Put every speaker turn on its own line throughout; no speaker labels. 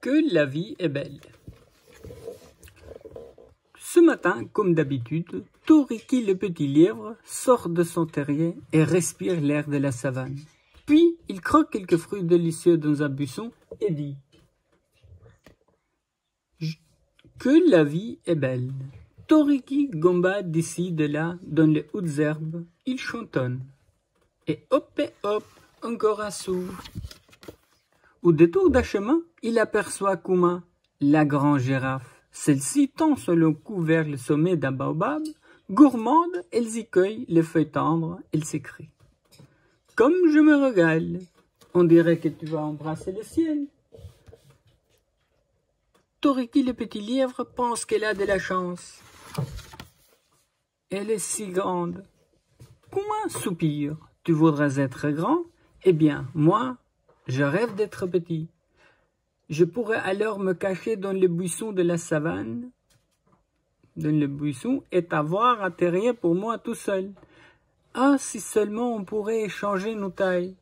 Que la vie est belle. Ce matin, comme d'habitude, Toriki le petit lièvre sort de son terrier et respire l'air de la savane. Puis, il croque quelques fruits délicieux dans un buisson et dit « Que la vie est belle ». Toriki gambade d'ici, de là, dans les hautes herbes, il chantonne. Et hop, encore un sou. Au détour d'un chemin, il aperçoit Kuma, la grande girafe. Celle-ci tend selon cou vers le sommet d'un baobab. Gourmande, elle y cueille les feuilles tendres. Elle s'écrie. « Comme je me régale, on dirait que tu vas embrasser le ciel. » Toriki le petit lièvre pense qu'elle a de la chance. Elle est si grande. Kuma soupire. Tu voudrais être grand? Eh bien, moi, je rêve d'être petit. Je pourrais alors me cacher dans le buisson de la savane, dans le buisson, et avoir un terrier pour moi tout seul. Ah, si seulement on pourrait échanger nos tailles.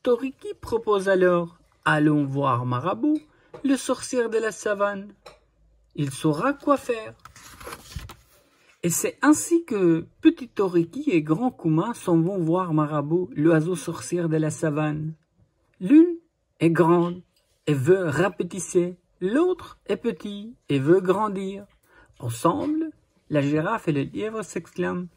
Toriki propose alors, allons voir Marabout, le sorcier de la savane. Il saura quoi faire. Et c'est ainsi que petit Toriki et grand Kuma s'en vont voir Marabout, l'oiseau sorcier de la savane. L'une est grande et veut rapetisser, l'autre est petit et veut grandir. Ensemble, la girafe et le lièvre s'exclament.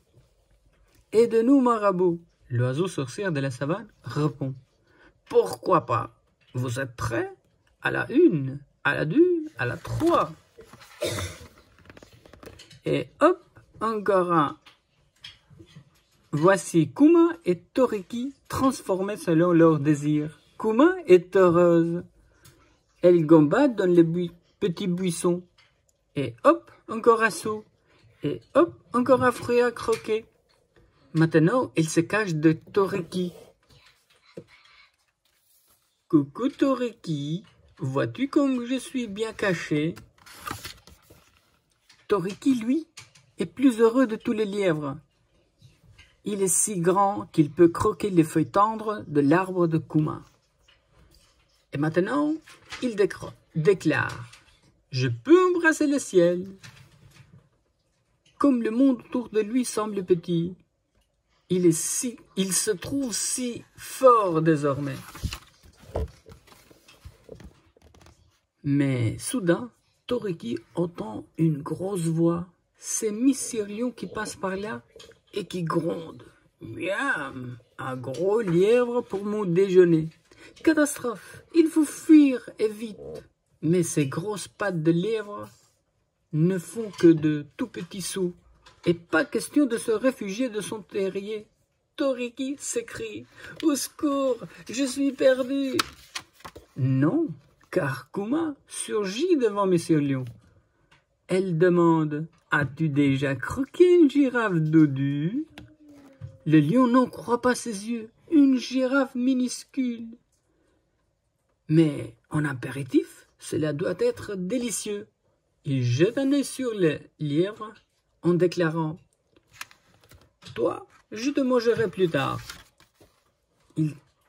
« Aide-nous, Marabout !» L'oiseau sorcier de la savane répond. « Pourquoi pas? Vous êtes prêts? À la 1, à la 2, à la 3. » Et hop, encore un. Voici Kuma et Toriki transformés selon leurs désirs. Kuma est heureuse. Elle gambade dans les petits buissons. Et hop, encore un saut. Et hop, encore un fruit à croquer. Maintenant, elle se cache de Toriki. Coucou Toriki, vois-tu comme je suis bien caché? Toriki, lui, est plus heureux de tous les lièvres. Il est si grand qu'il peut croquer les feuilles tendres de l'arbre de Kuma. Et maintenant, il déclare « Je peux embrasser le ciel ». Comme le monde autour de lui semble petit, il se trouve si fort désormais. Mais soudain, Toriki entend une grosse voix. C'est Miss Sirlion qui passe par là et qui gronde. « Miam, un gros lièvre pour mon déjeuner. Catastrophe, il faut fuir et vite. » Mais ces grosses pattes de lièvre ne font que de tout petits sauts. Et pas question de se réfugier de son terrier. Toriki s'écrie « Au secours, je suis perdu !» Non, car Kuma surgit devant Monsieur Lion. Elle demande « As-tu déjà croqué une girafe dodue ?» Le lion n'en croit pas ses yeux. Une girafe minuscule. Mais en apéritif, cela doit être délicieux. Il jette un œil sur le lièvre en déclarant « Toi, je te mangerai plus tard. »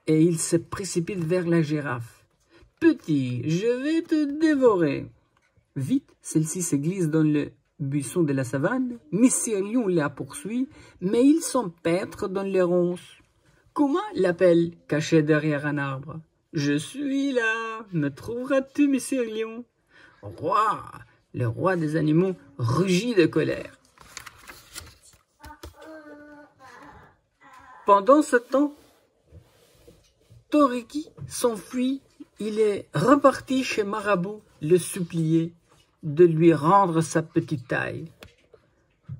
Et il se précipite vers la girafe. « Petit, je vais te dévorer. » Vite, celle-ci se glisse dans le buisson de la savane. Monsieur Lion la poursuit, mais il s'empêtre dans les ronces. Kuma l'appelle, caché derrière un arbre. « Je suis là, me trouveras-tu, Monsieur Lion ?» Roi, le roi des animaux, rugit de colère. Pendant ce temps, Toriki s'enfuit. Il est reparti chez Marabout le supplier de lui rendre sa petite taille.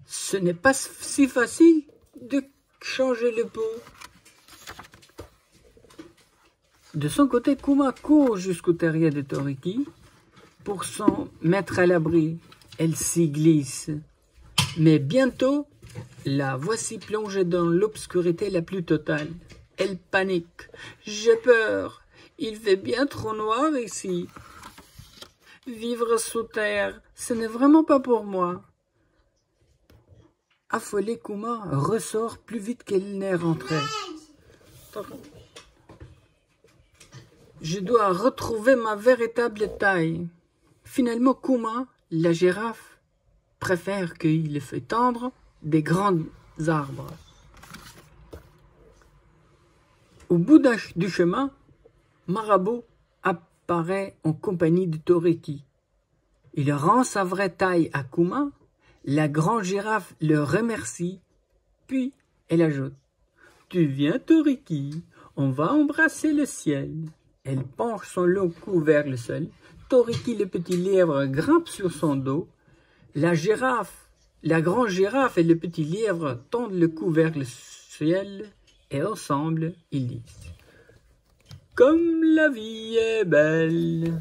Ce n'est pas si facile de changer le pot. De son côté, Kuma court jusqu'au terrier de Toriki pour s'en mettre à l'abri. Elle s'y glisse. Mais bientôt, la voici plongée dans l'obscurité la plus totale. Elle panique. « J'ai peur. Il fait bien trop noir ici. Vivre sous terre, ce n'est vraiment pas pour moi. » Affolée, Kuma ressort plus vite qu'elle n'est rentrée. Je dois retrouver ma véritable taille. Finalement, Kuma, la girafe, préfère cueillir les feuilles tendres des grands arbres. Au bout du chemin, Marabou apparaît en compagnie de Toriki. Il rend sa vraie taille à Kuma. La grande girafe le remercie, puis elle ajoute « Tu viens, Toriki, on va embrasser le ciel. » Elle penche son long cou vers le sol. Toriki, le petit lièvre, grimpe sur son dos. La grande girafe et le petit lièvre tendent le cou vers le ciel et ensemble, ils disent « Comme la vie est belle !»